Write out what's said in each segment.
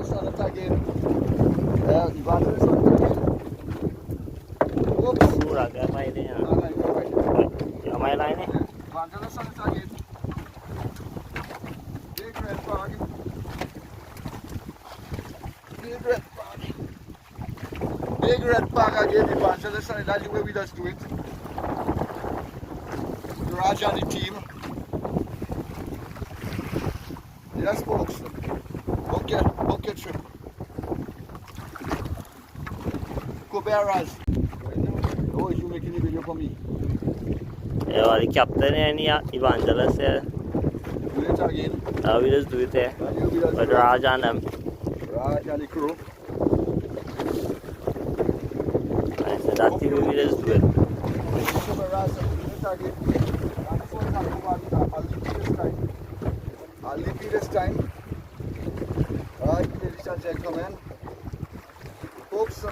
Evangelist on it again. Evangelist on it again. Oops. Moruga, am I there? Am I line? Evangelist on it again. Big red bag. Big red bag. Big red bag again, Evangelist on it. That's the way we just do it. Raj and the team. Yes, folks. Book your trip. Kuberas. Oh, you making a video for me? Yeah, the captain and the evangelist here. Do it again. Now we just do it here. With Raj and them. Raj and the crew. Right, so that's the way we just do it. Kuberas, do it again. That's what I'll leave you this time. I'll leave you this time. Alright, ladies and gentlemen. Folks,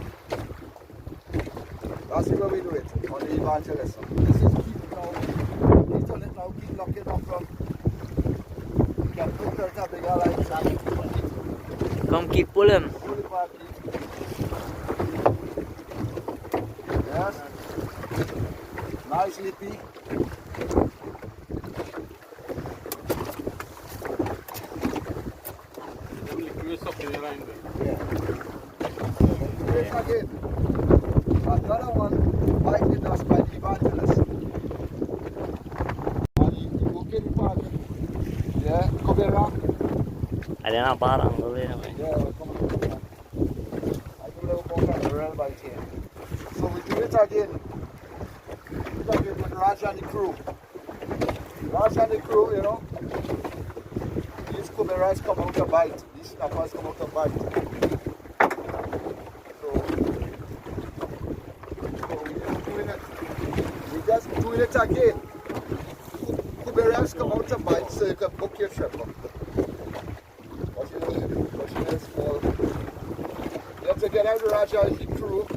that's the way we do it on the Evangelist. This is keep now. Keep on it now, keep locking up from. You can put it up bigger like that. Come keep pulling. Pull it back, yes. Nice lippy. Again. Another one biting us by the Evangelist. And he will get it back. Yeah, come around. I didn't have bar on the way. Yeah, we'll come around. I do a little more of the real bite here. So we do it again. We do it again with Raj and the crew. Raj and the crew, you know. These coberas come out to bite. These snappers come out to bite. Doing it again. Kuberas come out to bite so you can book your trip. Watching this small. Let's get out the Raja and the crew.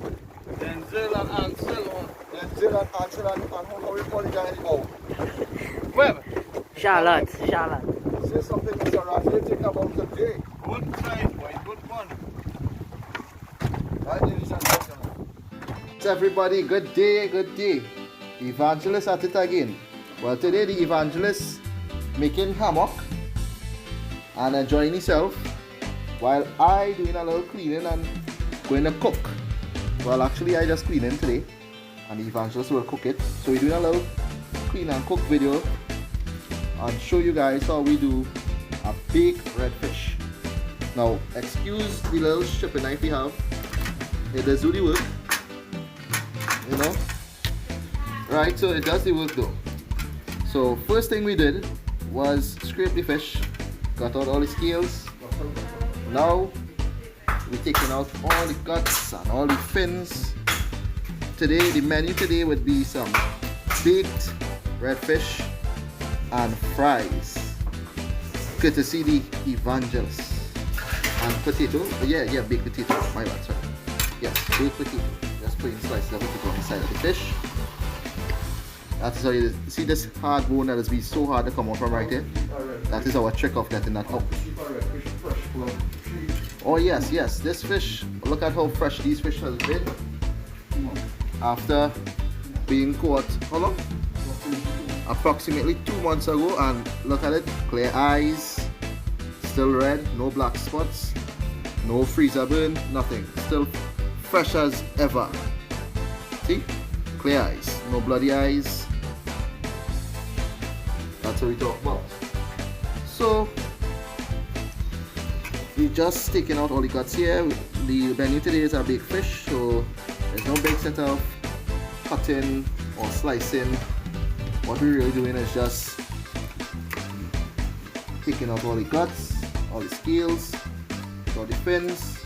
Denzel and Ansel. Denzel and Ansel and how we call the guy anymore. Well, Charlotte. Say something, Mr. Raja. You think about the day. good try, boy. Good one. Right, ladies and gentlemen. So everybody, good day, good day. Evangelist at it again. Well, today the Evangelist making hammock and enjoying himself while I doing a little cleaning and going to cook. Well, actually I just cleaning today and the Evangelist will cook it. So we're doing a little clean and cook video and show you guys how we do a baked redfish. Now, excuse the little stripping knife we have. It does do the work, you know. Right, so it does the work though. So first thing we did was scrape the fish, got out all the scales. Now we're taking out all the guts and all the fins. Today, the menu today would be some baked redfish and fries, courtesy the Evangelist. And potato, yeah, baked potato, my bad, sorry. Yes, baked potato. Just putting slices of potato on the side of the fish. That is how you see this hard bone that has been so hard to come out from right here. That is our trick of getting that out. Oh yes, this fish, look at how fresh these fish has been after being caught, how long? Approximately 2 months ago, and look at it, clear eyes, still red, no black spots, no freezer burn, nothing, still fresh as ever. See? Clear eyes, no bloody eyes. That's what we talk about. So we just taking out all the guts here. The menu today is a baked fish, so there's no big set of cutting or slicing. What we're really doing is just taking out all the guts, all the scales, all the fins,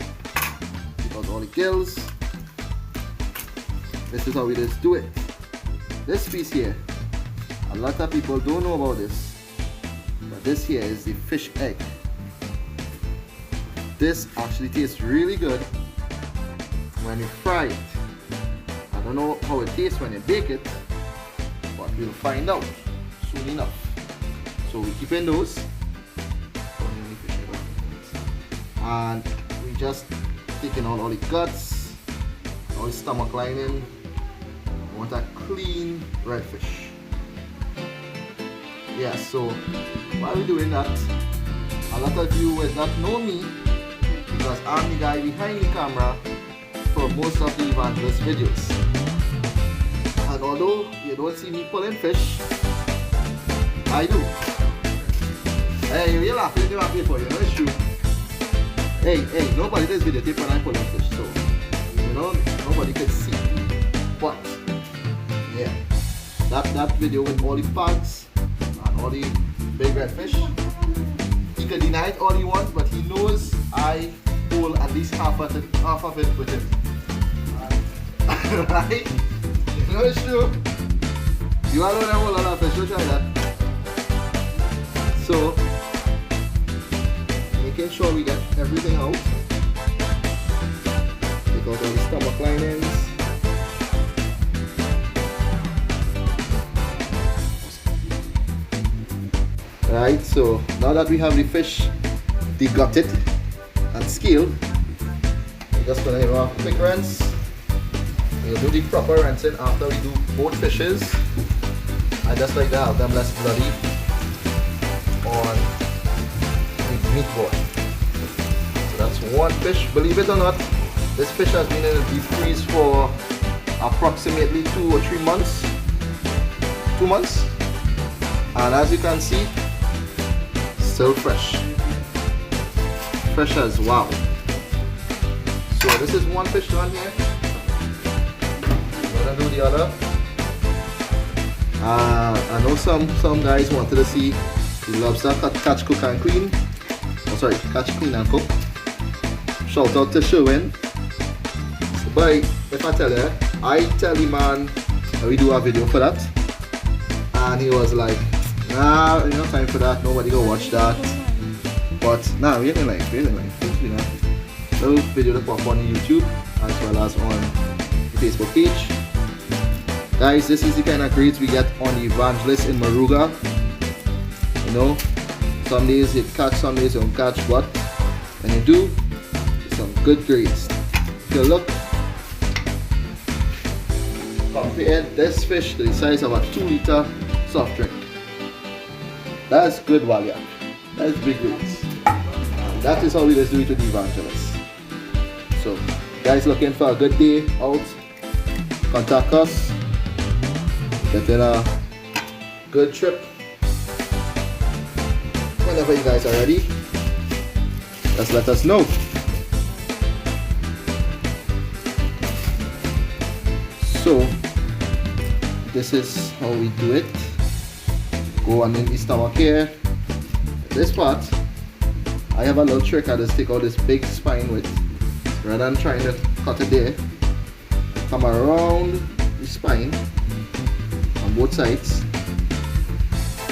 take out all the gills. This is how we just do it. This piece here, a lot of people don't know about this, but this here is the fish egg. This actually tastes really good when you fry it. I don't know how it tastes when you bake it, but we'll find out soon enough. So we keep in those, and We just taking out all the guts, all the stomach lining. We want a clean redfish. Yeah, so while we're doing that, a lot of you would not know me because I'm the guy behind the camera for most of the Evangelist videos. And although you don't see me pulling fish, I do. Hey, you're laughing, you're laughing for you, no issue. Hey, nobody does videotape when I'm pulling fish, so you know, nobody can see. But yeah, that video with all the bugs and all the big red fish, he can deny it all he wants, but he knows I pull at least half of it with him. Right? You know it's true. You all know that whole lot of fish, don't try that. So, making sure we get everything out. Take out all the stomach linings. Right, so now that we have the fish degutted and scaled, we're just gonna have a quick rinse. We'll do the proper rinsing after we do both fishes. I just like to have them less bloody on the meat board. So that's one fish. Believe it or not, this fish has been in the deep freeze for approximately 2 or 3 months. 2 months. And as you can see, still fresh. Fresh as wow. So this is one fish done here. I'm gonna do the other. I know some guys wanted to see the lobster catch, cook and clean. Oh sorry, catch, clean and cook. Shout out to Sherwin. But if I tell you, I tell the man that we do a video for that, and he was like, nah, there's no time for that, nobody go watch that. But nah, we're in life, you know. Little video to pop on YouTube as well as on the Facebook page. Guys, this is the kind of grades we get on the Evangelist in Moruga. You know, some days you catch, some days you don't catch, but when you do, it's some good grades. If you look, compare this fish to the size of a 2-liter soft drink. That's good value. That's big grades. And that is how we just do it with the Evangelist. So, guys looking for a good day out, contact us. Get in a good trip. Whenever you guys are ready, just let us know. So, this is how we do it. Go on in the stomach here. This part, I have a little trick. I just take out this big spine with, rather than trying to cut it there, come around the spine on both sides,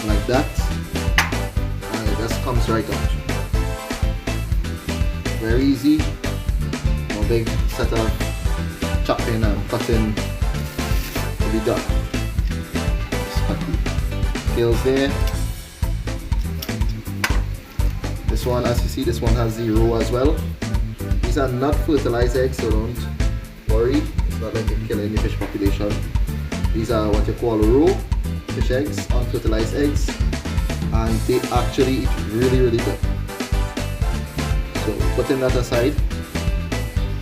like that, and it just comes right out. Very easy, no big set of chopping and cutting to be done. Just cut the scales there. This one, as you see, this one has 0 as well. These are not fertilized eggs, so don't worry. It's not like you're killing the fish population. These are what you call raw fish eggs, unfertilized eggs, and they actually eat really good. So putting that aside,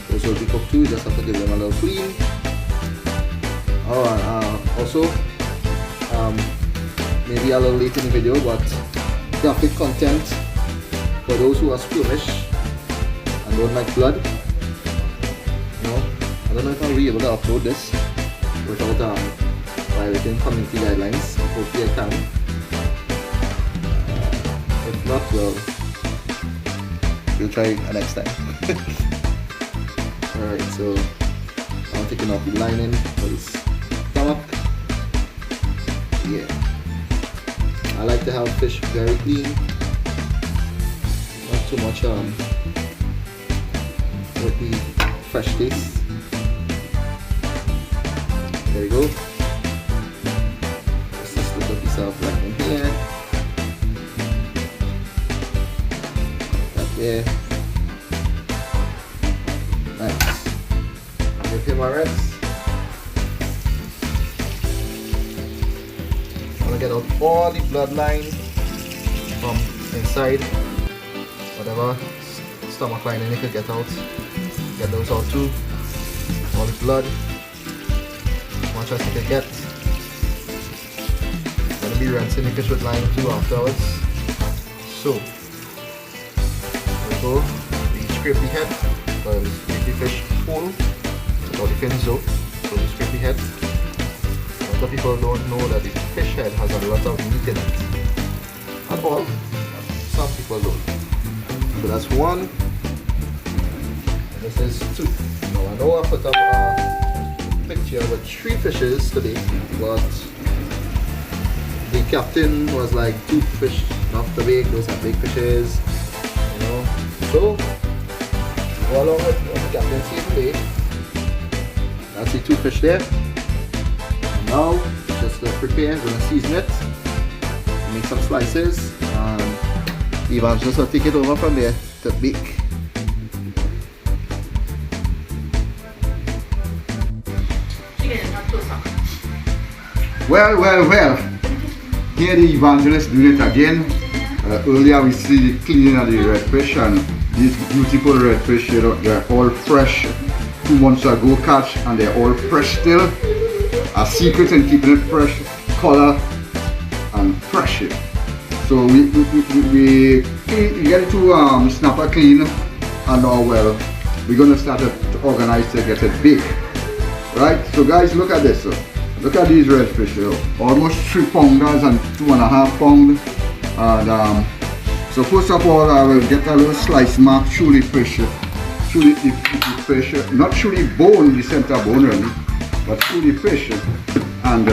those will be cooked too. You just have to give them a little clean. Also, maybe a little late in the video, but graphic content for those who are squeamish and don't like blood. No, I don't know if I'll be able to upload this without violating community guidelines. Hopefully I can. If not, well, we'll try next time. Alright, so I'm taking off the lining for this stomach. Yeah, I like to have fish very clean, not too much with the fresh taste. There you go. Just this little piece of lining here. That there. Emirates. I'm gonna get out all the bloodline from inside. Whatever stomach lining you could get out. Get those out too. All the blood. As much as you can get. Gonna be rinsing the fish with lime too afterwards. So there we go. We scrape the head because make the fish whole without the fins out. So we scrape the head. A lot of people don't know that the fish head has a lot of meat in it. Not all, some people don't. So that's one. And this is two. Now I know I put up a picture with 3 fishes today, but the captain was like 2 fish not too big, those are big fishes, you know. So go along with what the captain said today. That's the 2 fish there. And now just prepare, gonna season it, make some slices, and the Evangelist will take it over from there to bake. Well. Here the Evangelist doing it again. Earlier we see the cleaning of the redfish, and these beautiful redfish, you know, they're all fresh. 2 months ago catch, and they're all fresh still. A secret in keeping it fresh, color and fresh. So we get it to snapper clean, and now well we're gonna start to organize to get it big. Right? So guys, look at this. Look at these redfish, almost 3 pounders and 2.5 pound. And so first of all, I will get a little slice mark through the fish, through the fish, not through the bone, the center bone really, but through the fish. And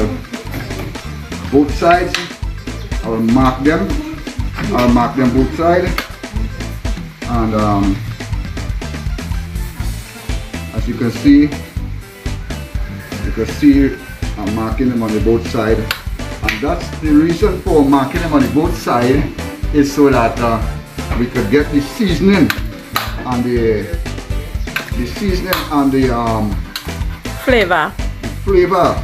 both sides, I will mark them. I'll mark them both sides. And as you can see, I'm marking them on the both side, and that's the reason for marking them on the both side, is so that we could get the seasoning and the flavor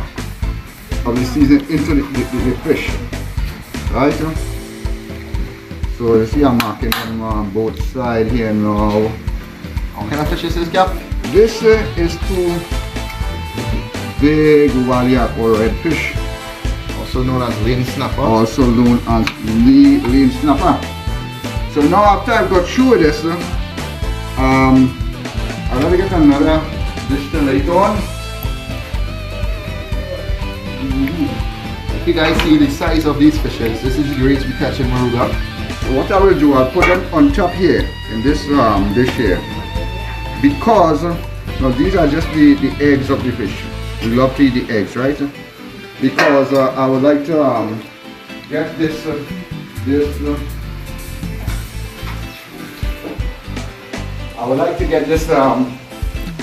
of the seasoning into the fish, right? So you see I'm marking them on both sides here now. What kind of fish is this, Cap? This is 2 big waliak or redfish, also known as lane snapper. Lane snapper. So now after I've got through this, I'm gonna get another dish to lay it on. If you guys see the size of these fishes, this is the grades we catch in Moruga. So what I will do, I'll put them on top here in this dish here, because now these are just the eggs of the fish. We love to eat the eggs, right? Because I would like to get this I would like to get this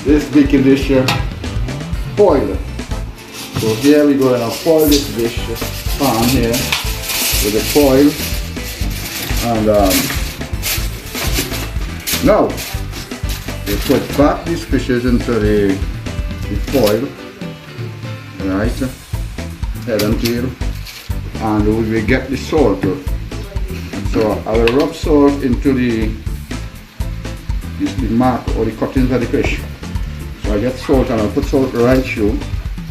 this baking dish foiled. So here we go, and I'll foil this dish pan here with the foil, and now we put back these fishes into the foil. Right, head and tail, and we will get the salt. So I will rub salt into the mark or the cuttings of the fish. So I get salt, and I'll put salt right through.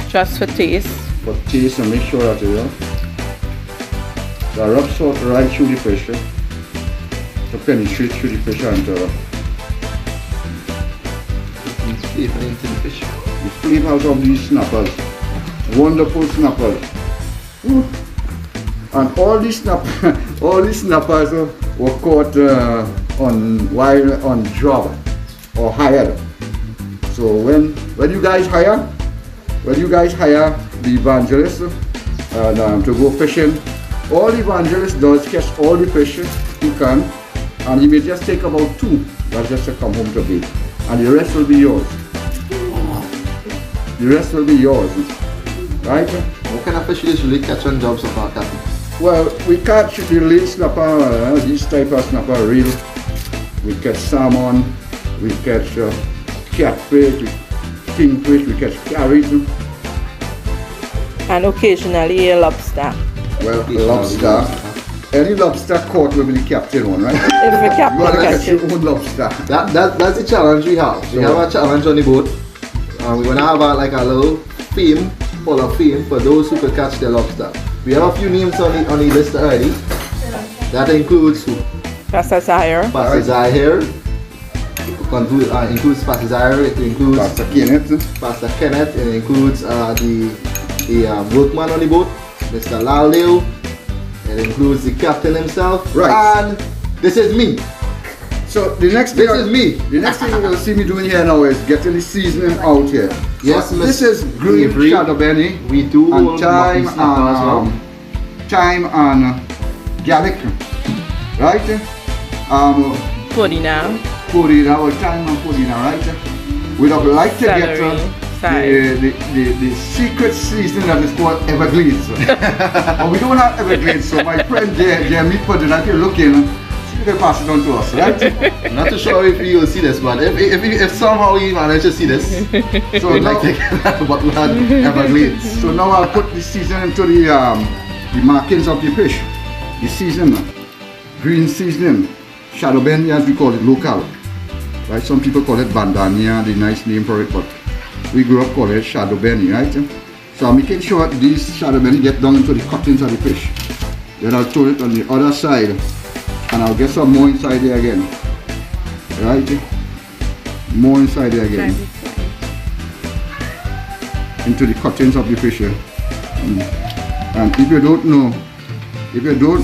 just for taste. For taste, and make sure that you know. So I rub salt right through the fish to penetrate through the fish and flavor into the fish. The flavors of these snappers. Wonderful snappers. And all these snappers were caught on job or hired. So when you guys hire the Evangelist to go fishing, all the Evangelist does catch all the fish he can, and he may just take about 2 that's just to come home to bait, and the rest will be yours. Right? What kind of fish you usually catch on jobs so far, Captain? Well, we catch the lane snapper, this type of snapper reel. We catch salmon, we catch catfish, kingfish, we catch carries. And occasionally a lobster. Well, lobster. Any lobster caught will be the captain one, right? If the You captain want to catch catch your it. own lobster. That's the challenge we have. We have a challenge on the boat. We're gonna have a little theme, full of theme for those who could catch the lobster. We have a few names on the list already. That includes who? Pastor Zaire. Pastor Zaire. Includes Pastor Zaire. It includes Pastor Kenneth. Pastor Kenneth. It includes the workman on the boat, Mr. Laleo. It includes the captain himself. Right. And this is me. So the next This thing is me. The next thing you're gonna see me doing here now is getting the seasoning out here. Yes, So Miss this is green Avery. shadow benny We do and hold thyme mutton snapper as well. and thyme and garlic, right? Podina. Purina or thyme and purina, right? We would like to get Celery, the secret seasoning that is called Everglades. And we don't have Everglades, so my friend Jeremy put it, if you're looking, you can pass it on to us, right? Not too sure if you will see this, but if somehow you manage to see this, So we'd now, like to get that bottle had Everglades. so now I'll put the seasoning into the markings of the fish. The seasoning, green seasoning, shadow benny as we call it local. Right? Some people call it bandania, the nice name for it, but we grew up calling it shadow benny, right? So I'm making sure these shadow benny get down into the cuttings of the fish. Then I'll throw it on the other side and I'll get some more inside there again. Right? More inside there again. Into the cuttings of the fish here. And if you don't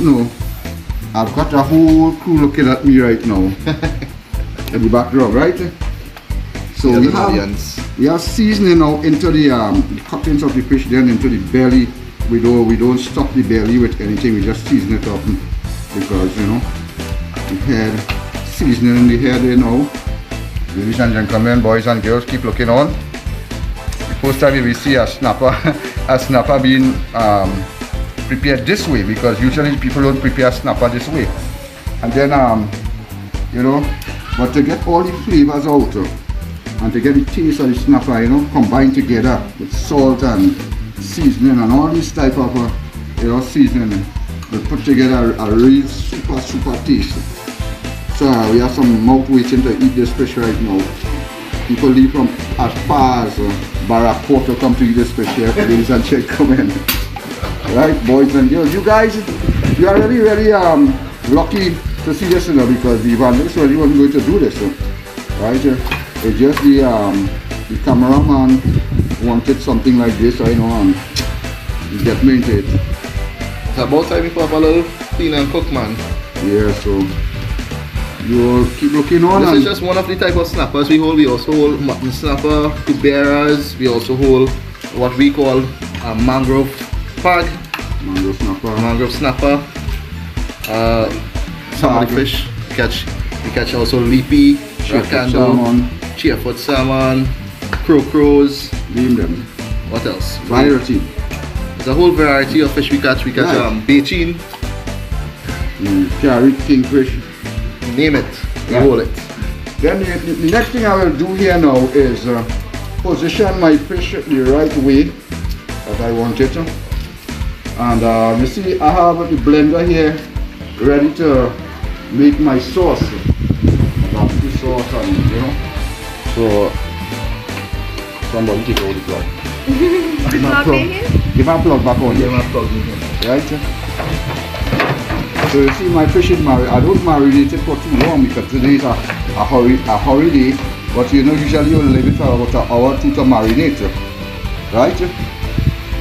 know, I've got a whole crew looking at me right now. In the background, right? So we have seasoning now into the cuttings of the fish, then into the belly. We don't stuff the belly with anything, we just season it up because you know the head, seasoning in the head there now. Ladies and gentlemen, boys and girls, keep looking on. The first time we see a snapper being prepared this way, because usually people don't prepare snapper this way. And then you know, but to get all the flavors out and to get the taste of the snapper, you know, combined together with salt and seasoning and all this type of you know, seasoning, we put together a real super taste. So we have some mouth waiting to eat this fish right now. People leave from as far as Barracuda to come to eat this fish here, ladies and gentlemen. Right, boys and girls, you guys, you are really lucky to see this, you know, because the Evangelist really wasn't going to do this, right? It's just the cameraman wanted something like this, you know, and he get me into it. It's about time we put up a little clean and cook, man. Yeah, so you keep looking on. This is just one of the type of snappers we hold. We also hold mutton snapper, cuberas. We also hold what we call a mangrove pag, mangrove snapper. Some of the fish we catch also leapy, salmon, cheerfoot salmon, crows. Name them. What else? Variety. There's a whole variety of fish we catch. We catch Right. bachin, Carrot, kingfish. name it, we Right. hold it. Then the next thing I will do here now is position my fish the right way that I want it. And you see, I have the blender here ready to make my sauce. That's the sauce, and you know. So somebody take out the plug. Give my plug back on. Give my plug in here. Right? So you see, my fish is marinated. I don't marinate it for too long because today is a hurry day. But you know, usually you leave it for about an hour or two to marinate, right?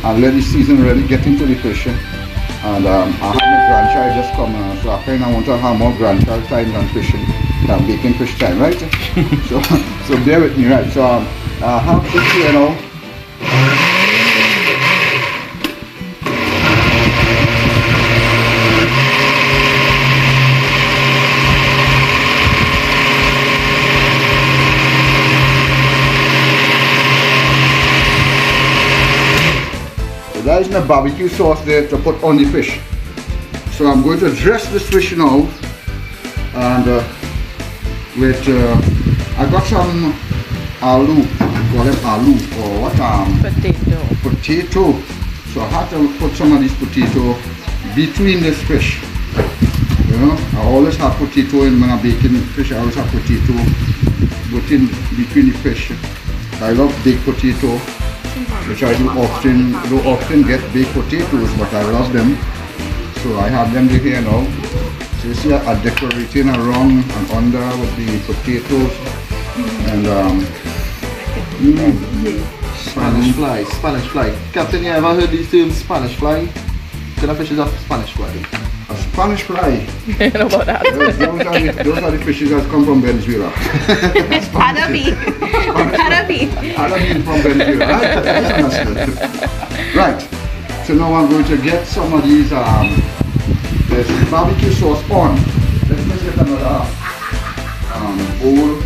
And let the season really get into the fish. And I have my grandchild just come, so I kind of want to have more grandchild time than fishing, than baking fish time, right? so bear with me, right? So I have fish here now. There is my barbecue sauce there to put on the fish. So I'm going to dress this fish now, and with I got some aloo call them aloo or what potato. So I had to put some of this potato between this fish. You know, I always have potato in when I'm baking fish. I always have potato between the fish. I love baked potato, which I do often get baked potatoes, but I love them. So I have them here now. So you see I'm decorating around and under with the potatoes and Spanish fly. Captain, you ever heard these terms, Spanish fly? What kind of fish is a Spanish fly? a Spanish fly. You know about that. Those are the fishes that come from Venezuela. Panabi. Panabi from Venezuela. Right? That's understood. Right. So now I'm going to get some of these this barbecue sauce on. Let's get another bowl.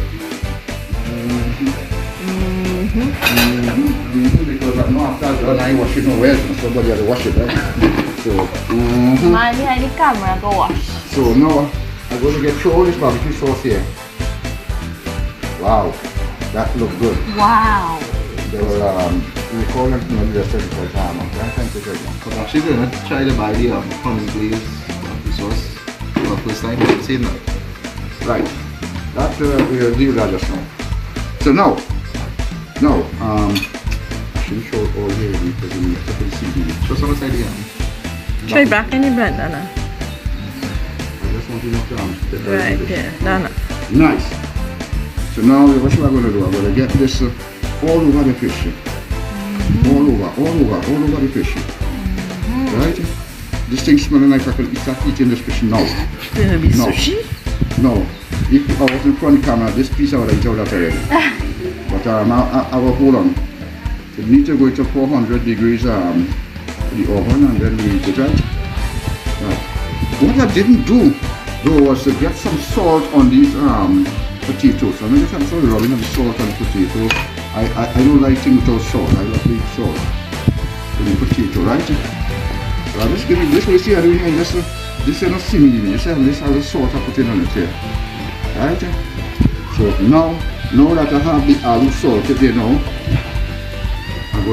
Because I know after done I wash it nowhere, somebody has to wash it, right? So, Mine behind the camera go wash. So now I'm going to get through all this barbecue sauce here. Wow, that looks good. Wow. They will record them from the restaurant for time. I'm actually going to try to buy the honey glazed barbecue sauce for the first time. I've seen that. Right, that we'll leave that just now. So now, I should show it all here because we have to see. Just on the side again. Try back in the blender now. I just want to knock down. Right there. Done. Nice. So now what am I going to do? I'm going to get this all over the fish. All over the fish. Right? This thing smelling like I could start eating this fish now. It's going to be sushi? No. If I was in front of the camera, this piece I would have eaten that already. But I will hold on. We need to go to 400 degrees the oven and then we eat it, right? What I didn't do though was to get some salt on these potatoes. So I'm just have some rubbing of the salt on the potato. I don't like things without salt. I love to eat salt in the potato, right? So I'll just give you this. You see, I do here. This is not simile. Just have this other salt I put in on it here, right? So now that I have the aloo salted there now, I'm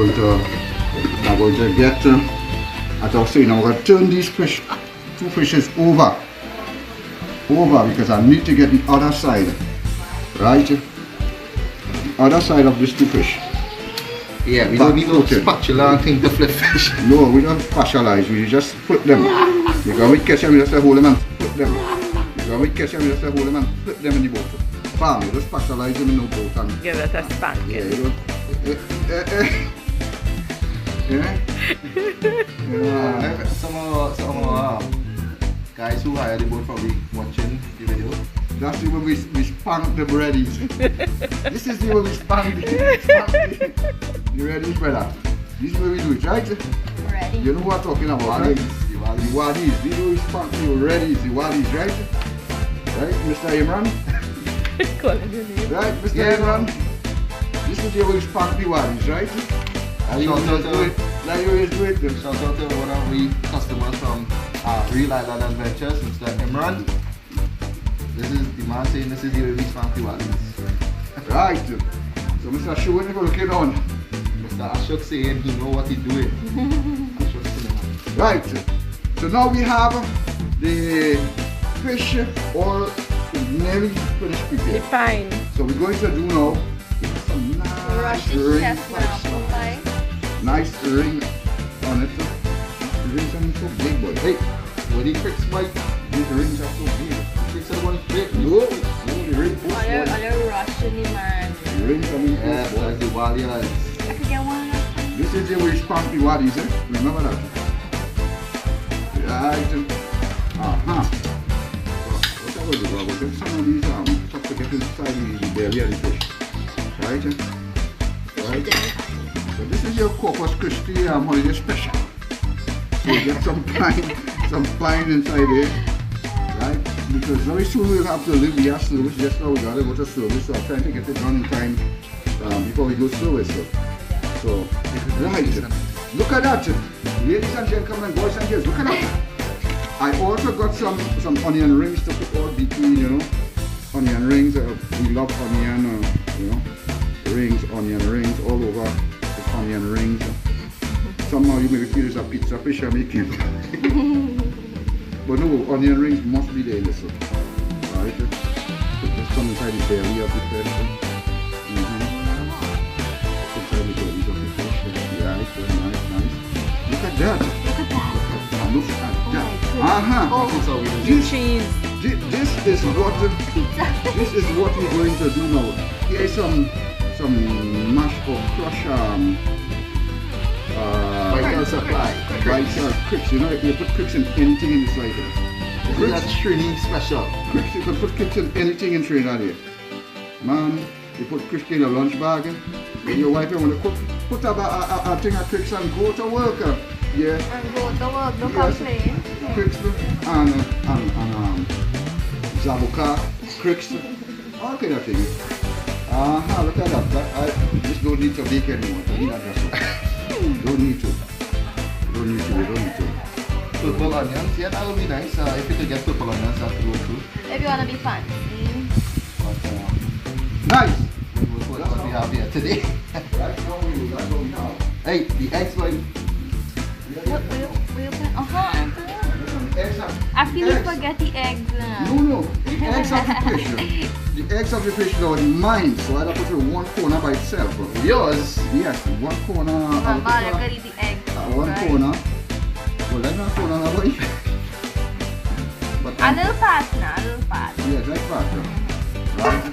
going to get, as I was saying, I'm going to turn these two fishes over because I need to get the other side, right? The other side of these two fish. Yeah, we don't need no spatula and thing to flip fish. No, we don't specialize, we just flip them. Because we catch them, we just hold them and flip them. Because we catch them, we just hold them and flip them in the boat. Bam, you just specialize them in the boat and Give it a spanking. yeah, you yeah. Some of guys who hire the boat probably watching the video. That's the way we spank the breadies. This is the way we spank the breadies, brother. This is the way we do it, right? Ready. You know what I'm talking about, right? The wadis. This is the way we spank the breadies, the wadis, right? Right, Mr. Imran? Right, Mr. Imran? This is the way we spank the wadis, right? And you just do it like you always do it. Shout out to one of the customers from Real Island Adventures, Mr. Imran. This is the man saying this is the way we spank the wadis. Right. So Mr. Ashok, what are you looking on? Mr. Ashok saying he know what he doing. Right. So now we have the fish all nearly finished prepared. Fine. So we're going to do now some nice ring on it. The rings are so big, boy. Hey, when he tricks Mike, these rings are so big. tricks are going big. No, the rings are Other small. Russian man. The rings are big, Yeah, boy. that's the Walias. I could get one last time. This is the way we spank the waddies, eh? Remember that? Right. What I will do, I will get some of these stuff to get inside the belly of the fish. Right? Right? So this is your Corpus Christi holiday special. So you get some pine inside there. Right? Because very soon we'll have to leave the service. Just now we gotta go to service, so I'm trying to get it done in time before we go to service. So right. Look at that. Ladies and gentlemen, boys and girls, look at that. I also got some onion rings to put all between, you know. Onion rings, we love onion, you know. Onion rings. you maybe feel it's a pizza fish I'm making. But no, onion rings must be there in the soup. Alright? Just come inside the belly of the fish. Inside the belly of the fish. Right, nice. Look at that. Look at that. Oh, This is how we do it. This, cheese. this is what we're going to do now. Here is some mashed or crushed Vital supply. vital cricks. You know, you put cricks in anything in this item. This is a Trini special. Cricks, you can put cricks in anything in Trinidad here. Man, you put cricks in a lunch bag. When your wife want to cook, put a thing of cricks and go to work. Yeah. And go to work, no Yes. complain. Cricks and zabuka, cricks, all kind of things. Look at that. I just don't need to bake anymore. I need a dressing. Don't need to. Purple onions. Yeah, that would be nice. If you could get purple onions, that would go through. If you want to be fancy. But Nice! what we have here today. That's how we have. Hey, the eggs like What will you put? Eggs are- I feel eggs. spaghetti eggs. No. The eggs of the fish. The eggs of the fish are mine, so I have to put it in one corner by itself. yours. Yes, one corner. Mama, you're gonna eat the eggs. One right? corner. Well, that's not corner now, boy. But A little part now, a little part. yes, like that. Right?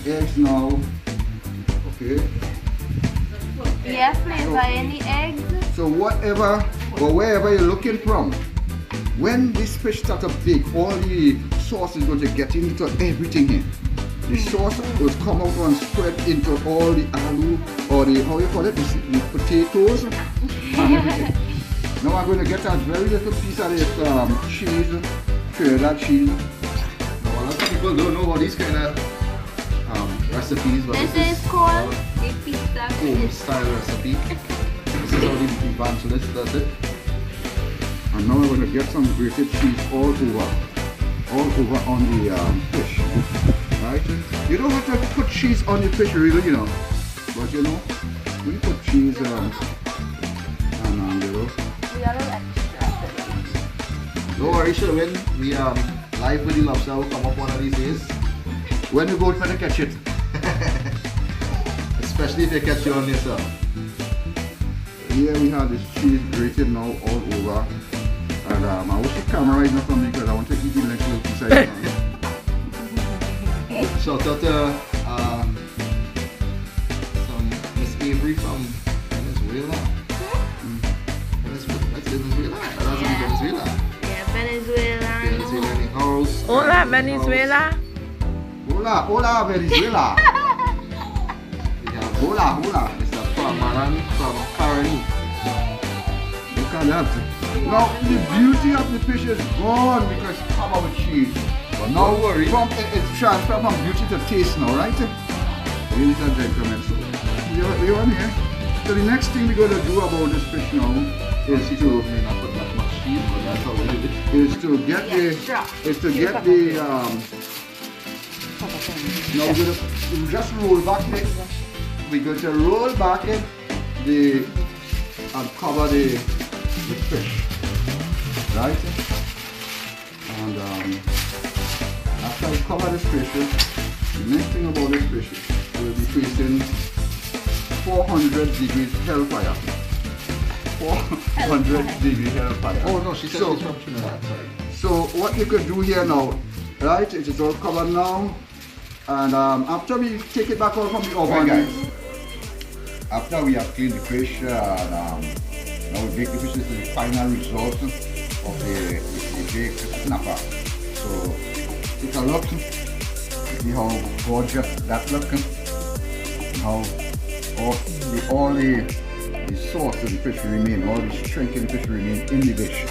The eggs now. Okay. Yeah, flavor in the eggs. So whatever or wherever you're looking from, when this fish starts to bake, all the sauce is going to get into everything here. The sauce will come out and spread into all the aloo or the, how you call it, the potatoes and everything. Now I'm going to get a very little piece of this cheese, Trinidad cheese. Now, a lot of people don't know about these kind of recipes, but This is called the pizza home fish. style recipe. This is how the evangelist does it. And now I'm going to get some grated cheese all over on the fish. Right? You don't have to put cheese on your fish really, you know. But you know, when you put cheese and you know, We are a little extra. Don't worry, Sherwin. We live with the lobster will come up one of these days. when you go try to catch it. Especially if you catch it on yourself. Here we have this cheese grated now all over. And I wish the camera is not on me because I want to eat the next little piece of it. Shout out to some Miss Avery from Venezuela. Venezuela? That's Venezuela. That's Yeah. Venezuela. Yeah, Venezuela. Venezuela in the house. Hola, Venezuela. Hola, Venezuela. We have Hola. Mr. Pramaran from Caroni. Look at that. Now the beauty of the fish is gone because it's covered with cheese. But now Don't worry. it's transferred from beauty to taste now, right? Ladies and gentlemen, so we on here. So the next thing we're going to do about this fish now is She to told me not put that much cheese, but that's how we do it. get Extra. now we're going to just roll back it. We're going to roll back it and cover the fish, right? And after we cover this fish, the next thing about this fish, we'll be facing 400 degrees hellfire. 400 degree hellfire. Oh no, she said So- she's from Trinidad. Sorry. So what you could do here now, right? It is all covered now. And after we take it back out from the oven, Right, guys. after we have cleaned the fish and now we bake the fish, this is the final result of the baked snapper. So take a look, see how gorgeous that looks, how all the sauce of the fish remain, all the strength in the fish remain in the dish.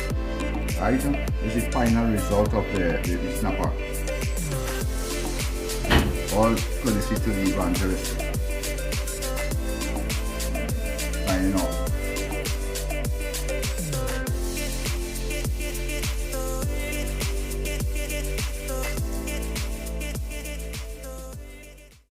Right? This is the final result of the snapper. All courtesy to the evangelist. Signing off.